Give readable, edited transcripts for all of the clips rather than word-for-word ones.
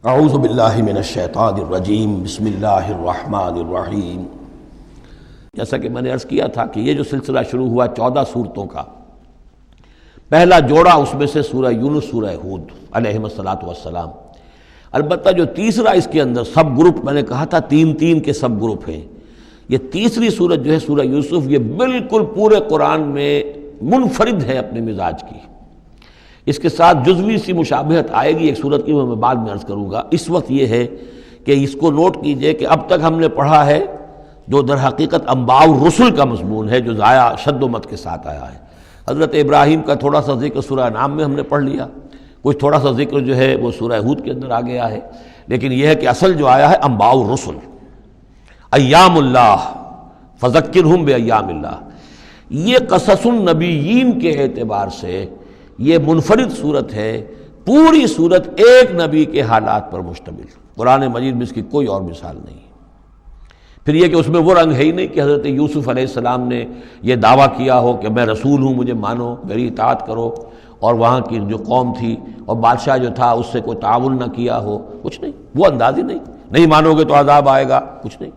اعوذ باللہ من الشیطان الرجیم بسم اللہ الرحمن الرحیم۔ جیسا کہ میں نے عرض کیا تھا کہ یہ جو سلسلہ شروع ہوا 14 سورتوں کا، پہلا جوڑا اس میں سے سورہ یونس، سورہ ہود علیہم الصلاۃ والسلام۔ البتہ جو تیسرا اس کے اندر سب گروپ، میں نے کہا تھا تین کے سب گروپ ہیں، یہ تیسری سورت جو ہے سورہ یوسف، یہ بالکل پورے قرآن میں منفرد ہے اپنے مزاج کی۔ اس کے ساتھ جزوی سی مشابہت آئے گی ایک صورت کی، وہ میں بعد میں عرض کروں گا۔ اس وقت یہ ہے کہ اس کو نوٹ کیجئے کہ اب تک ہم نے پڑھا ہے جو در حقیقت انباء الرسل کا مضمون ہے، جو ضائع شد و مت کے ساتھ آیا ہے۔ حضرت ابراہیم کا تھوڑا سا ذکر سورہ انعام میں ہم نے پڑھ لیا، کچھ تھوڑا سا ذکر جو ہے وہ سورہ ہود کے اندر آ گیا ہے، لیکن یہ ہے کہ اصل جو آیا ہے انباء الرسل، ایام اللہ فذکرہم بایام اللہ۔ یہ قصص النبیین کے اعتبار سے یہ منفرد صورت ہے، پوری صورت ایک نبی کے حالات پر مشتمل۔ قرآن مجید میں اس کی کوئی اور مثال نہیں۔ پھر یہ کہ اس میں وہ رنگ ہے ہی نہیں کہ حضرت یوسف علیہ السلام نے یہ دعویٰ کیا ہو کہ میں رسول ہوں، مجھے مانو، میری اطاعت کرو، اور وہاں کی جو قوم تھی اور بادشاہ جو تھا اس سے کوئی تعاون نہ کیا ہو، کچھ نہیں، وہ انداز ہی نہیں مانو گے تو عذاب آئے گا، کچھ نہیں۔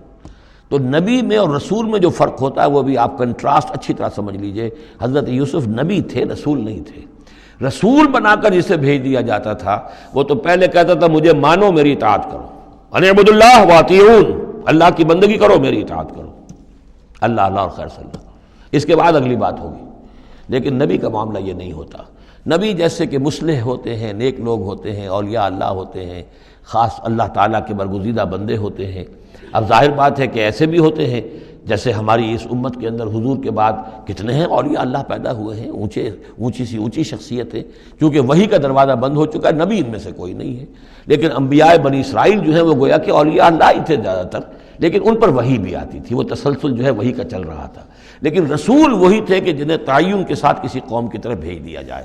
تو نبی میں اور رسول میں جو فرق ہوتا ہے وہ بھی آپ کنٹراسٹ اچھی طرح سمجھ لیجئے۔ حضرت یوسف نبی تھے، رسول نہیں تھے۔ رسول بنا کر جسے بھیج دیا جاتا تھا وہ تو پہلے کہتا تھا مجھے مانو، میری اطاعت کرو، ان اعبدوا اللہ واطیعون، اللہ کی بندگی کرو، میری اطاعت کرو، اللہ اللہ اور خیر صلی اللہ، اس کے بعد اگلی بات ہوگی۔ لیکن نبی کا معاملہ یہ نہیں ہوتا۔ نبی جیسے کہ مصلح ہوتے ہیں، نیک لوگ ہوتے ہیں، اولیاء اللہ ہوتے ہیں، خاص اللہ تعالیٰ کے برگزیدہ بندے ہوتے ہیں۔ اب ظاہر بات ہے کہ ایسے بھی ہوتے ہیں جیسے ہماری اس امت کے اندر حضور کے بعد کتنے ہیں اولیاء اللہ پیدا ہوئے ہیں، اونچی شخصیتیں، کیونکہ وحی کا دروازہ بند ہو چکا ہے، نبی ان میں سے کوئی نہیں ہے۔ لیکن انبیاء بنی اسرائیل جو ہیں وہ گویا کہ اولیاء اللہ ہی تھے زیادہ تر، لیکن ان پر وحی بھی آتی تھی، وہ تسلسل جو ہے وحی کا چل رہا تھا۔ لیکن رسول وہی تھے کہ جنہیں تعین کے ساتھ کسی قوم کی طرف بھیج دیا جائے۔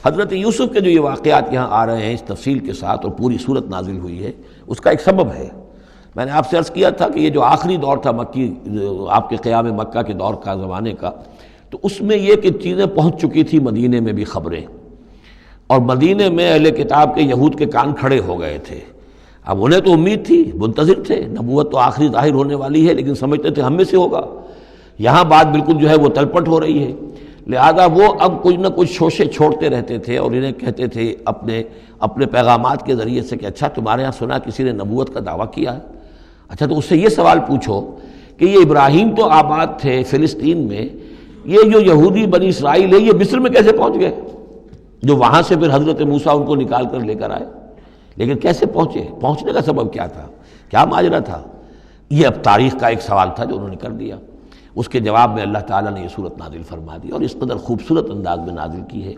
حضرت یوسف کے جو یہ واقعات یہاں آ رہے ہیں اس تفصیل کے ساتھ، اور پوری صورت نازل ہوئی ہے، اس کا ایک سبب ہے۔ میں نے آپ سے عرض کیا تھا کہ یہ جو آخری دور تھا مکی، آپ کے قیام مکہ کے دور کا، زمانے کا، تو اس میں یہ کہ چیزیں پہنچ چکی تھی مدینے میں بھی خبریں، اور مدینے میں اہل کتاب کے یہود کے کان کھڑے ہو گئے تھے۔ اب انہیں تو امید تھی، منتظر تھے، نبوت تو آخری ظاہر ہونے والی ہے، لیکن سمجھتے تھے ہم میں سے ہوگا۔ یہاں بات بالکل جو ہے وہ تلپٹ ہو رہی ہے، لہذا وہ اب کچھ نہ کچھ شوشے چھوڑتے رہتے تھے اور انہیں کہتے تھے اپنے پیغامات کے ذریعے سے کہ اچھا تمہارے ہاں سنا کسی نے نبوت کا دعویٰ کیا ہے، اچھا تو اس سے یہ سوال پوچھو کہ یہ ابراہیم تو آباد تھے فلسطین میں، یہ جو یہودی بنی اسرائیل ہے یہ مصر میں کیسے پہنچ گئے، جو وہاں سے پھر حضرت موسیٰ ان کو نکال کر لے کر آئے، لیکن کیسے پہنچے، پہنچنے کا سبب کیا تھا، کیا ماجرا تھا؟ یہ اب تاریخ کا ایک سوال تھا جو انہوں نے کر دیا۔ اس کے جواب میں اللہ تعالیٰ نے یہ صورت نازل فرما دی، اور اس قدر خوبصورت انداز میں نازل کی ہے۔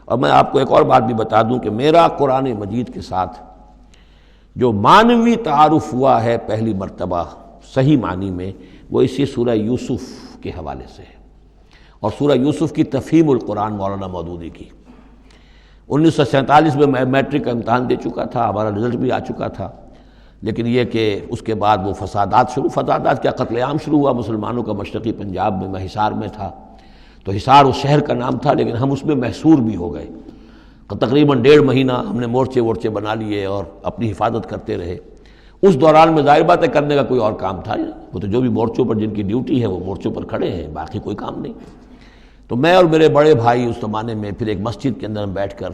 اور میں آپ کو ایک اور بات بھی بتا دوں کہ میرا قرآن مجید کے ساتھ جو معنوی تعارف ہوا ہے پہلی مرتبہ صحیح معنی میں، وہ اسی سورہ یوسف کے حوالے سے ہے، اور سورہ یوسف کی تفہیم القرآن مولانا مودودی کی۔ 1947 میں میں میٹرک کا امتحان دے چکا تھا، ہمارا رزلٹ بھی آ چکا تھا، لیکن یہ کہ اس کے بعد وہ فسادات کیا قتل عام شروع ہوا مسلمانوں کا مشرقی پنجاب میں۔ میں حصار میں تھا، تو حصار اس شہر کا نام تھا، لیکن ہم اس میں محصور بھی ہو گئے۔ تقریباً 1.5 مہینہ ہم نے مورچے بنا لیے اور اپنی حفاظت کرتے رہے۔ اس دوران میں ظاہر بات ہے کرنے کا کوئی اور کام تھا، وہ تو جو بھی مورچوں پر جن کی ڈیوٹی ہے وہ مورچوں پر کھڑے ہیں، باقی کوئی کام نہیں۔ تو میں اور میرے بڑے بھائی اس زمانے میں پھر ایک مسجد کے اندر بیٹھ کر،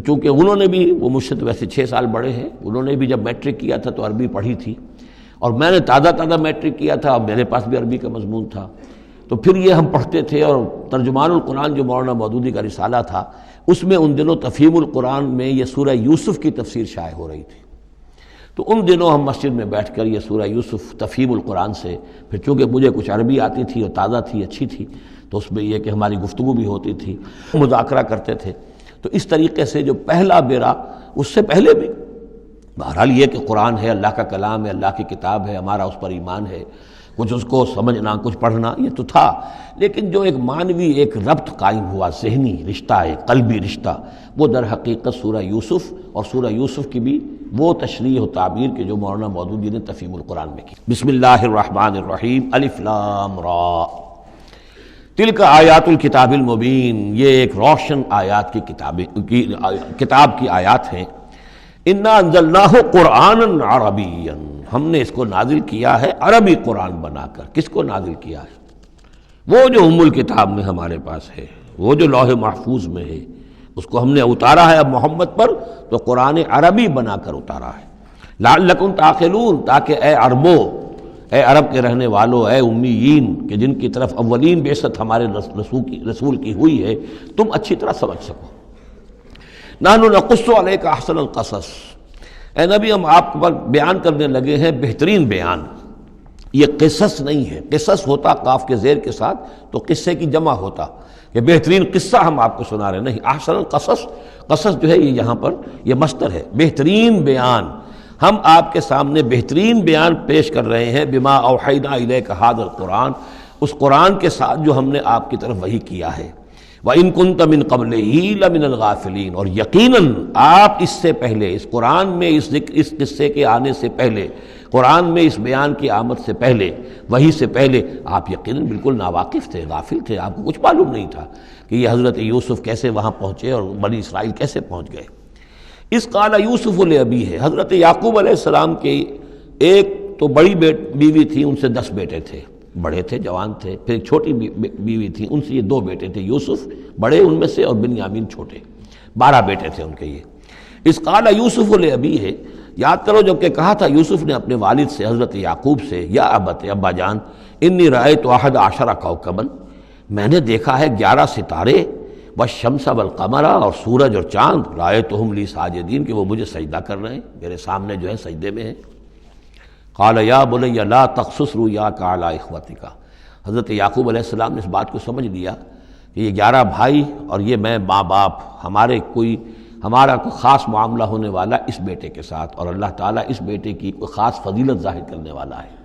چونکہ انہوں نے بھی، وہ مجھ سے تو ویسے 6 سال بڑے ہیں، انہوں نے بھی جب میٹرک کیا تھا تو عربی پڑھی تھی، اور میں نے تازہ میٹرک کیا تھا اور میرے پاس بھی عربی کا مضمون تھا، تو پھر یہ ہم پڑھتے تھے۔ اور ترجمان القرآن جو مولانا مودودی کا رسالہ تھا، اس میں ان دنوں تفہیم القرآن میں یہ سورہ یوسف کی تفسیر شائع ہو رہی تھی، تو ان دنوں ہم مسجد میں بیٹھ کر یہ سورہ یوسف تفہیم القرآن سے، پھر چونکہ مجھے کچھ عربی آتی تھی اور تازہ تھی، اچھی تھی، تو اس میں یہ کہ ہماری گفتگو بھی ہوتی تھی، مذاکرہ کرتے تھے۔ تو اس طریقے سے جو پہلا بیرا، اس سے پہلے بھی بہرحال یہ کہ قرآن ہے، اللہ کا کلام ہے، اللہ کی کتاب ہے، ہمارا اس پر ایمان ہے، کچھ اس کو سمجھنا، کچھ پڑھنا، یہ تو تھا، لیکن جو ایک معنوی ایک ربط قائم ہوا، ذہنی رشتہ ہے، قلبی رشتہ، وہ در حقیقت سورہ یوسف اور سورہ یوسف کی بھی وہ تشریح و تعبیر کے جو مولانا مودودی نے تفہیم القرآن میں کی۔ بسم اللہ الرحمن الرحیم، الف لام را، تلک آیات الکتاب المبین، یہ ایک روشن آیات کی کتاب کی آیات ہیں۔ انا انزلناہ قرآنا عربیا، ہم نے اس کو نازل کیا ہے عربی قرآن بنا کر۔ کس کو نازل کیا ہے؟ وہ جو ام الکتاب میں ہمارے پاس ہے، وہ جو لوح محفوظ میں ہے، اس کو ہم نے اتارا ہے اب محمد پر، تو قرآن عربی بنا کر اتارا ہے۔ لعلکم تعقلون، تاکہ اے عربو، اے عرب کے رہنے والو، اے امیین کہ جن کی طرف اولین بعثت ہمارے رسول کی ہوئی ہے، تم اچھی طرح سمجھ سکو۔ نحن نقص علیک احسن القصص، اے نبی ہم آپ پر بیان کرنے لگے ہیں بہترین بیان۔ یہ قصص نہیں ہے، قصص ہوتا قاف کے زیر کے ساتھ تو قصے کی جمع ہوتا، کہ بہترین قصہ ہم آپ کو سنا رہے ہیں، نہیں، احسن القصص، قصص جو ہے یہ یہاں پر یہ مصدر ہے، بہترین بیان، ہم آپ کے سامنے بہترین بیان پیش کر رہے ہیں، بما اوحینا الیک ھذا القرآن، اس قرآن کے ساتھ جو ہم نے آپ کی طرف وحی کیا ہے۔ وَإِن كُنتَ مِن قَبْلِهِ لَمِنَ الْغَافِلِينَ، اور یقیناً آپ اس سے پہلے، اس قرآن میں اس قصے کے آنے سے پہلے، قرآن میں اس بیان کی آمد سے پہلے، وحی سے پہلے آپ یقیناً بالکل ناواقف تھے، غافل تھے، آپ کو کچھ معلوم نہیں تھا کہ یہ حضرت یوسف کیسے وہاں پہنچے اور بنی اسرائیل کیسے پہنچ گئے۔ اس قال یوسف لابیہ، حضرت یعقوب علیہ السلام کی ایک تو بڑی بیوی تھی، ان سے 10 بیٹے تھے، بڑے تھے، جوان تھے، پھر ایک چھوٹی بیوی تھی، ان سے یہ 2 بیٹے تھے، یوسف بڑے ان میں سے اور بنیامین چھوٹے، 12 بیٹے تھے ان کے یہ۔ اس قال یوسف لابیہ، یاد کرو جب کہ کہا تھا یوسف نے اپنے والد سے، حضرت یعقوب سے، یا ابت، ابا جان، انی رأیت 11 کوکبا، میں نے دیکھا ہے 11 ستارے، والشمس والقمر، اور سورج اور چاند، رأیتہم لی ساجدین، کہ وہ مجھے سجدہ کر رہے ہیں، میرے سامنے جو ہے سجدے میں ہیں۔ قال یا بنی لا تقصص رؤیاک علی اخوتک، حضرت یعقوب علیہ السلام نے اس بات کو سمجھ لیا کہ یہ 11 بھائی اور یہ میں ماں باپ، ہمارا کوئی خاص معاملہ ہونے والا اس بیٹے کے ساتھ، اور اللہ تعالیٰ اس بیٹے کی کوئی خاص فضیلت ظاہر کرنے والا ہے،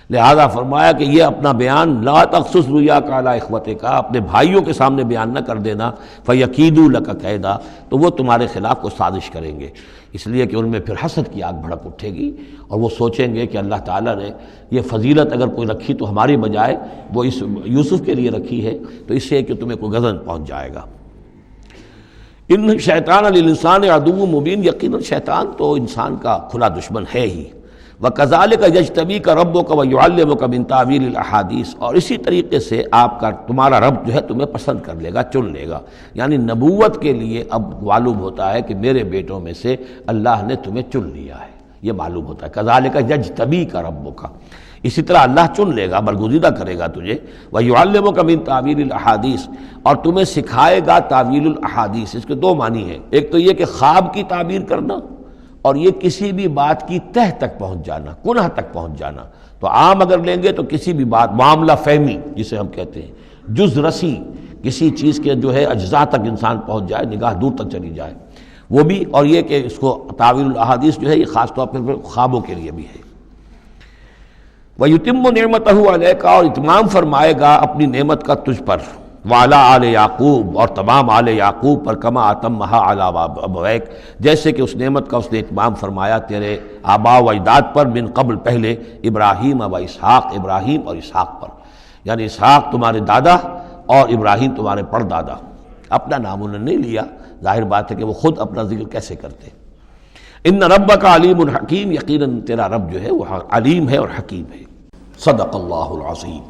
لہذا فرمایا کہ یہ اپنا بیان لا تقصص رؤیاک علی اخوتک، اپنے بھائیوں کے سامنے بیان نہ کر دینا، فیکیدوا لک کیدا، تو وہ تمہارے خلاف کو سازش کریں گے، اس لیے کہ ان میں پھر حسد کی آگ بھڑک اٹھے گی، اور وہ سوچیں گے کہ اللہ تعالیٰ نے یہ فضیلت اگر کوئی رکھی تو ہماری بجائے وہ اس یوسف کے لیے رکھی ہے، تو اس سے کہ تمہیں کوئی غضب پہنچ جائے گا۔ ان شیطان للانسان عدو مبین، یقیناً شیطان تو انسان کا کھلا دشمن ہے ہی۔ وَكَذَلِكَ يَجْتَبِيكَ رَبُّكَ وَيُعَلِّمُكَ مِن تَأْوِيلِ الْأَحَادِيثِ، اور اسی طریقے سے تمہارا رب جو ہے تمہیں پسند کر لے گا، چن لے گا، یعنی نبوت کے لیے اب معلوم ہوتا ہے کہ میرے بیٹوں میں سے اللہ نے تمہیں چن لیا ہے، یہ معلوم ہوتا ہے۔ كَذَلِكَ يَجْتَبِيكَ رَبُّكَ، اسی طرح اللہ چن لے گا، برگزیدہ کرے گا تجھے۔ وَيُعَلِّمُكَ مِن تَأْوِيلِ الْأَحَادِيثِ، اور تمہیں سکھائے گا تعویل الاحادیث۔ اس کے 2 معنی ہیں، ایک تو یہ کہ خواب کی تعبیر کرنا، اور یہ کسی بھی بات کی تہ تک پہنچ جانا، کنہ تک پہنچ جانا۔ تو عام اگر لیں گے تو کسی بھی بات، معاملہ فہمی جسے ہم کہتے ہیں، جز رسی، کسی چیز کے جو ہے اجزاء تک انسان پہنچ جائے، نگاہ دور تک چلی جائے، وہ بھی، اور یہ کہ اس کو تعویل الاحادیث جو ہے یہ خاص طور پر خوابوں کے لیے بھی ہے۔ وَيُتِمُّ نِعْمَتَهُ عَلَيْكَ، اور اتمام فرمائے گا اپنی نعمت کا تجھ پر، وعلی آل یعقوب، اور تمام آل یعقوب پر، کما اتمھا علی ابویک، جیسے کہ اس نعمت کا اس نے اتمام فرمایا تیرے آباء و اجداد پر، من قبل پہلے، ابراہیم و اسحاق، ابراہیم اور اسحاق پر، یعنی اسحاق تمہارے دادا اور ابراہیم تمہارے پردادا۔ اپنا نام انہوں نے نہیں لیا، ظاہر بات ہے کہ وہ خود اپنا ذکر کیسے کرتے۔ ان ربک علیم حکیم، یقیناً تیرا رب جو ہے وہ علیم ہے اور حکیم ہے۔ صدق اللہ العظیم۔